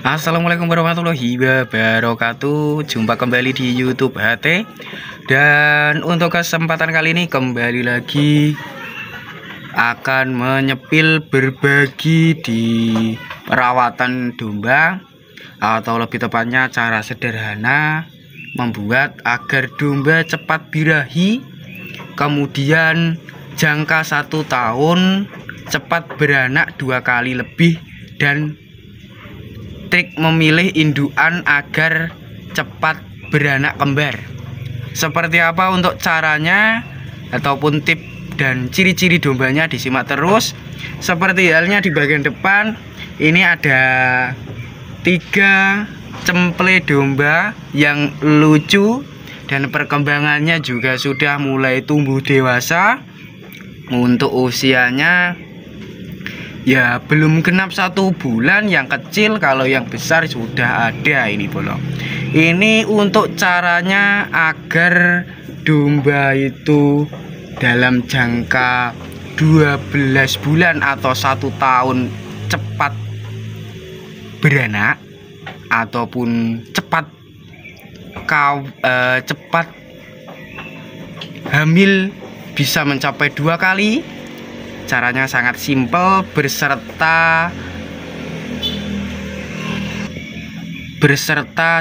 Assalamualaikum warahmatullahi wabarakatuh. Jumpa kembali di YouTube HT. Dan untuk kesempatan kali ini kembali lagi akan menyepil berbagi di perawatan domba, atau lebih tepatnya cara sederhana membuat agar domba cepat birahi, kemudian jangka 1 tahun cepat beranak 2 kali lebih, dan trik memilih indukan agar cepat beranak kembar. Seperti apa untuk caranya ataupun tip dan ciri-ciri dombanya, disimak terus. Seperti halnya di bagian depan ini ada 3 cemple domba yang lucu dan perkembangannya juga sudah mulai tumbuh dewasa. Untuk usianya ya belum genap 1 bulan yang kecil, kalau yang besar sudah ada ini bolong. Ini untuk caranya agar domba itu dalam jangka 12 bulan atau 1 tahun cepat beranak ataupun cepat hamil bisa mencapai 2 kali. Caranya sangat simpel, beserta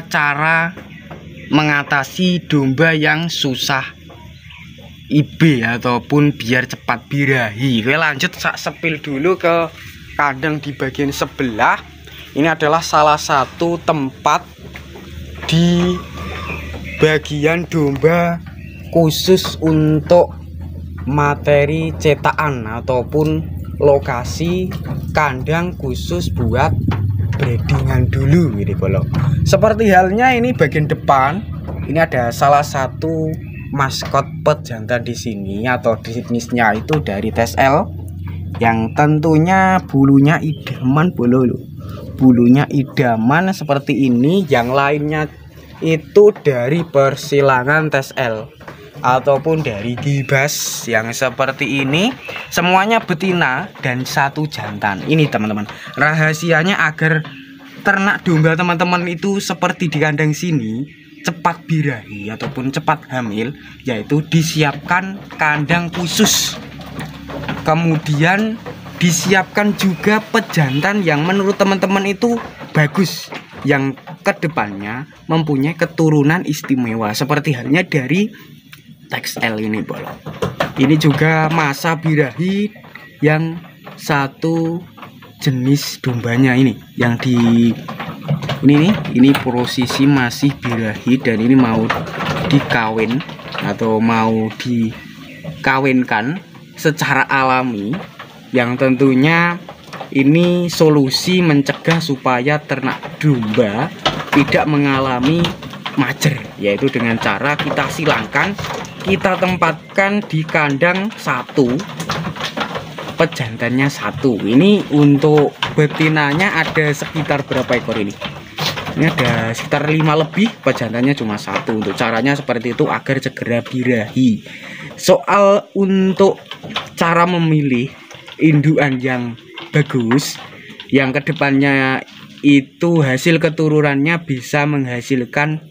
cara mengatasi domba yang susah IB ataupun biar cepat birahi. Oke, lanjut sepil dulu ke kandang di bagian sebelah. Ini adalah salah satu tempat di bagian domba khusus untuk materi cetakan ataupun lokasi kandang khusus buat breedingan dulu ini bolong. Seperti halnya ini bagian depan, ini ada salah satu maskot pejantan di sini, atau jenisnya itu dari TSL yang tentunya bulunya idaman bulunya idaman seperti ini. Yang lainnya itu dari persilangan TSL ataupun dari gibas yang seperti ini. Semuanya betina dan 1 jantan. Ini teman-teman, rahasianya agar ternak domba teman-teman itu seperti di kandang sini cepat birahi ataupun cepat hamil, yaitu disiapkan kandang khusus, kemudian disiapkan juga pejantan yang menurut teman-teman itu bagus, yang kedepannya mempunyai keturunan istimewa seperti halnya dari TSL ini bolong. Ini juga masa birahi yang 1 jenis dombanya ini, yang di ini posisi masih birahi dan ini mau dikawin atau mau dikawinkan secara alami, yang tentunya ini solusi mencegah supaya ternak domba tidak mengalami majer, yaitu dengan cara kita silangkan, kita tempatkan di kandang 1, pejantannya 1. Ini untuk betinanya ada sekitar berapa ekor ini? Ini ada sekitar 5 lebih, pejantannya cuma 1. Untuk caranya seperti itu agar segera birahi. Soal untuk cara memilih indukan yang bagus, yang kedepannya itu hasil keturunannya bisa menghasilkan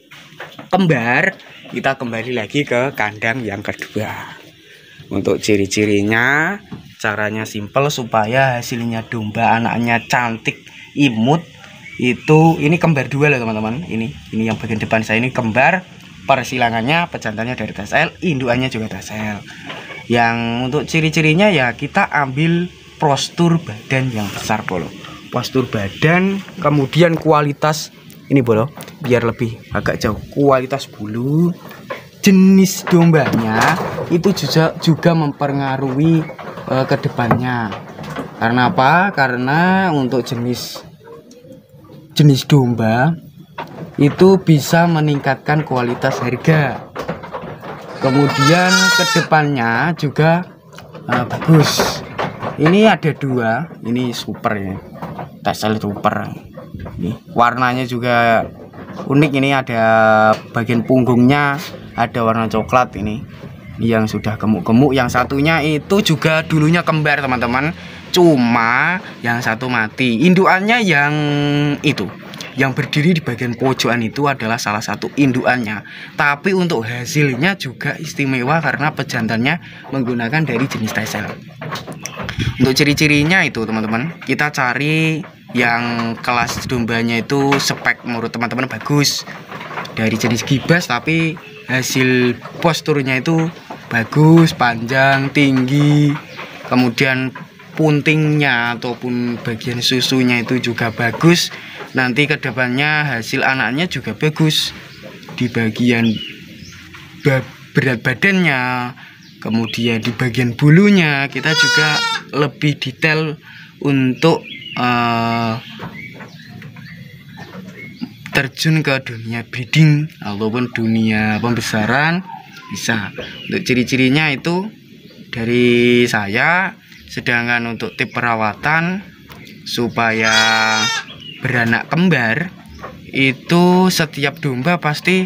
kembar, kita kembali lagi ke kandang yang kedua. Untuk ciri-cirinya, caranya simpel supaya hasilnya domba anaknya cantik, imut. Itu ini kembar 2 loh teman-teman. Ini yang bagian depan saya ini kembar, persilangannya pejantannya dari TSL, indukannya juga TSL. Yang untuk ciri-cirinya ya kita ambil postur badan yang besar bolong, postur badan, kemudian kualitas ini bolong, biar lebih agak jauh, kualitas bulu, jenis dombanya itu juga mempengaruhi kedepannya. Karena apa? Karena untuk jenis domba itu bisa meningkatkan kualitas harga, kemudian kedepannya juga bagus. Ini ada 2, ini super ya, TSL super. Ini warnanya juga unik, ini ada bagian punggungnya ada warna coklat ini yang sudah gemuk-gemuk. Yang satunya itu juga dulunya kembar teman-teman, cuma yang satu mati. Indukannya yang itu, yang berdiri di bagian pojokan itu adalah salah satu indukannya. Tapi untuk hasilnya juga istimewa karena pejantannya menggunakan dari jenis Texel. Untuk ciri-cirinya itu teman-teman, kita cari yang kelas dombanya itu spek menurut teman-teman bagus, dari jenis gibas tapi hasil posturnya itu bagus, panjang, tinggi, kemudian puntingnya ataupun bagian susunya itu juga bagus. Nanti kedepannya hasil anaknya juga bagus di bagian berat badannya, kemudian di bagian bulunya kita juga lebih detail untuk terjun ke dunia breeding ataupun dunia pembesaran bisa. Untuk ciri-cirinya itu dari saya. Sedangkan untuk tip perawatan supaya beranak kembar itu setiap domba pasti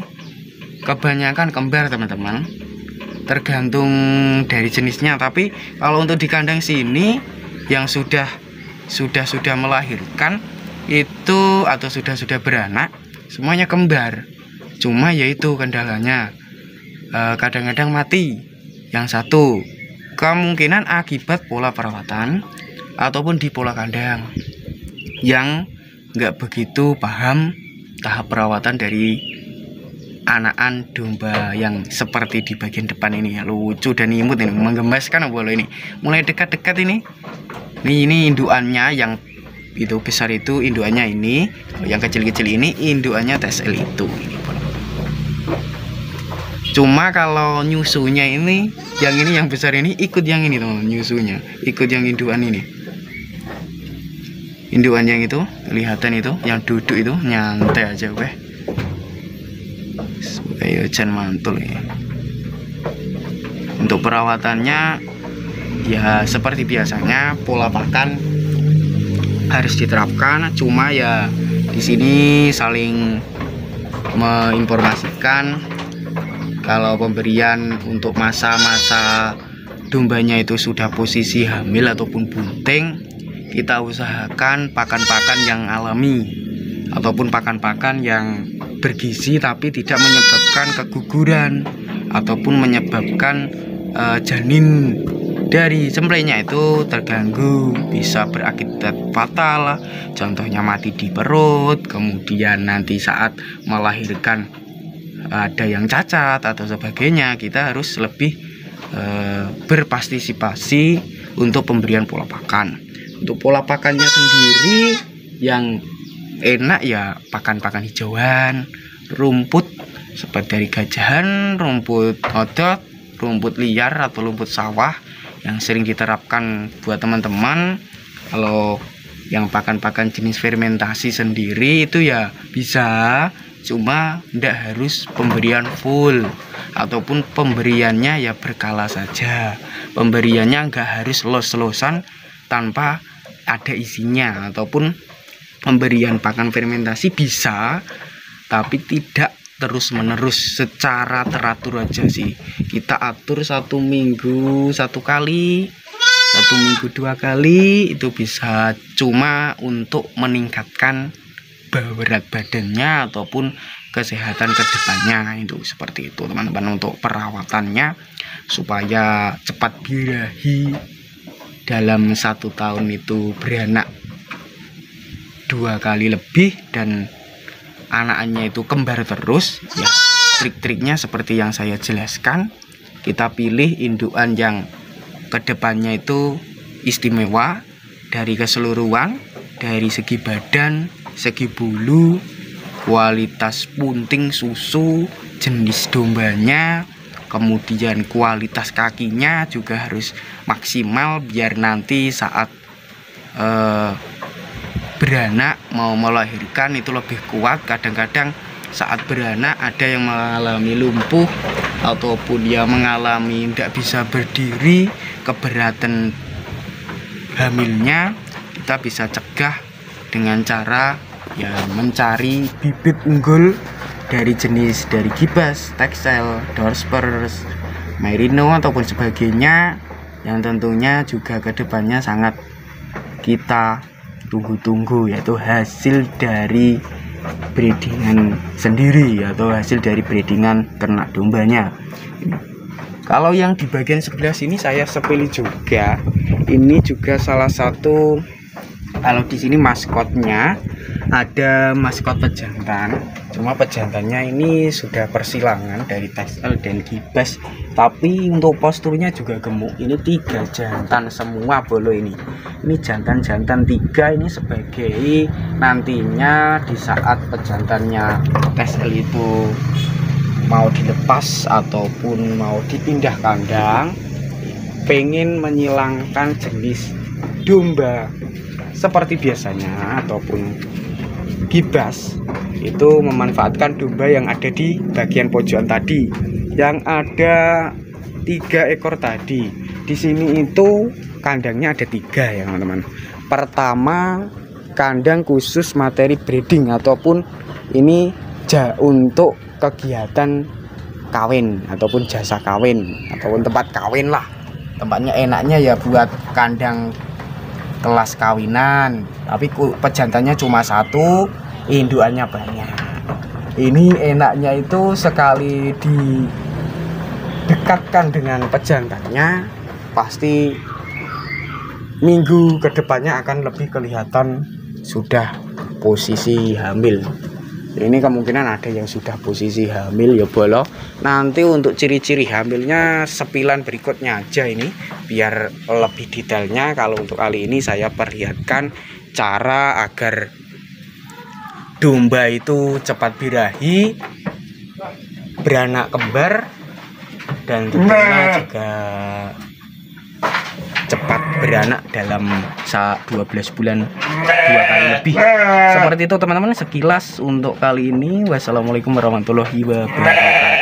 kebanyakan kembar teman-teman, tergantung dari jenisnya. Tapi kalau untuk di kandang sini yang sudah melahirkan itu atau sudah beranak semuanya kembar, cuma yaitu kendalanya kadang-kadang mati. Yang satu kemungkinan akibat pola perawatan ataupun di pola kandang yang nggak begitu paham tahap perawatan dari anakan domba yang seperti di bagian depan ini ya. Lucu dan imut ini, menggemaskan boleh ini. Mulai dekat-dekat ini indukannya yang itu besar itu indukannya ini, yang kecil-kecil ini indukannya Texel itu. Cuma kalau nyusunya ini yang besar ini ikut yang ini teman, nyusunya ikut yang indukan ini. Indukan yang itu kelihatan itu, yang duduk itu nyantai aja weh. Kayak jan mantul ya. Untuk perawatannya ya seperti biasanya, pola pakan harus diterapkan. Cuma ya di sini saling menginformasikan kalau pemberian untuk masa-masa dombanya itu sudah posisi hamil ataupun bunting, kita usahakan pakan-pakan yang alami ataupun pakan-pakan yang bergizi tapi tidak menyebabkan keguguran ataupun menyebabkan janin dari sembelihnya itu terganggu, bisa berakibat fatal. Contohnya mati di perut, kemudian nanti saat melahirkan ada yang cacat atau sebagainya. Kita harus lebih berpartisipasi untuk pemberian pola pakan. Untuk pola pakannya sendiri yang enak ya pakan-pakan hijauan, rumput seperti dari gajahan, rumput odot, rumput liar atau rumput sawah yang sering diterapkan buat teman-teman. Kalau yang pakan-pakan jenis fermentasi sendiri itu ya bisa, cuma tidak harus pemberian full ataupun pemberiannya ya berkala saja. Pemberiannya nggak harus los-losan tanpa ada isinya, ataupun pemberian pakan fermentasi bisa tapi tidak terus menerus, secara teratur aja sih. Kita atur 1 minggu 1 kali, 1 minggu 2 kali itu bisa, cuma untuk meningkatkan berat badannya ataupun kesehatan kedepannya itu seperti itu teman-teman. Untuk perawatannya supaya cepat birahi dalam 1 tahun itu beranak 2 kali lebih dan anaknya itu kembar terus ya, trik-triknya seperti yang saya jelaskan. Kita pilih indukan yang kedepannya itu istimewa dari keseluruhan, dari segi badan, segi bulu, kualitas punting, susu, jenis dombanya, kemudian kualitas kakinya juga harus maksimal biar nanti saat beranak mau melahirkan itu lebih kuat. Kadang-kadang saat beranak ada yang mengalami lumpuh ataupun dia mengalami tidak bisa berdiri, keberatan hamilnya. Kita bisa cegah dengan cara ya mencari bibit unggul dari jenis dari Gibas, Texel, Dorspers, Merino ataupun sebagainya, yang tentunya juga kedepannya sangat kita tunggu-tunggu, yaitu hasil dari breedingan sendiri atau hasil dari breedingan ternak dombanya. Kalau yang di bagian sebelah sini saya sepilih juga, ini juga salah satu, kalau di sini maskotnya ada maskot pejantan, cuma pejantannya ini sudah persilangan dari Texel dan Gibas, tapi untuk posturnya juga gemuk. Ini 3 jantan semua bolo ini jantan-jantan 3, ini sebagai nantinya di saat pejantannya Texel itu mau dilepas ataupun mau dipindah kandang, pengen menyilangkan jenis domba seperti biasanya ataupun Gibas, itu memanfaatkan domba yang ada di bagian pojokan tadi, yang ada 3 ekor tadi. Di sini itu kandangnya ada 3 ya teman-teman. Pertama, kandang khusus materi breeding ataupun ini untuk kegiatan kawin ataupun jasa kawin ataupun tempat kawin lah. Tempatnya enaknya ya buat kandang kelas kawinan, tapi pejantannya cuma 1, indukannya banyak. Ini enaknya itu sekali didekatkan dengan pejantannya, pasti minggu kedepannya akan lebih kelihatan sudah posisi hamil. Ini kemungkinan ada yang sudah posisi hamil ya bolo. Nanti untuk ciri-ciri hamilnya sepilan berikutnya aja ini, biar lebih detailnya. Kalau untuk kali ini saya perlihatkan cara agar domba itu cepat birahi, beranak kembar, dan tentunya juga cepat beranak dalam 12 bulan 2 kali lebih. Seperti itu teman-teman sekilas untuk kali ini. Wassalamualaikum warahmatullahi wabarakatuh.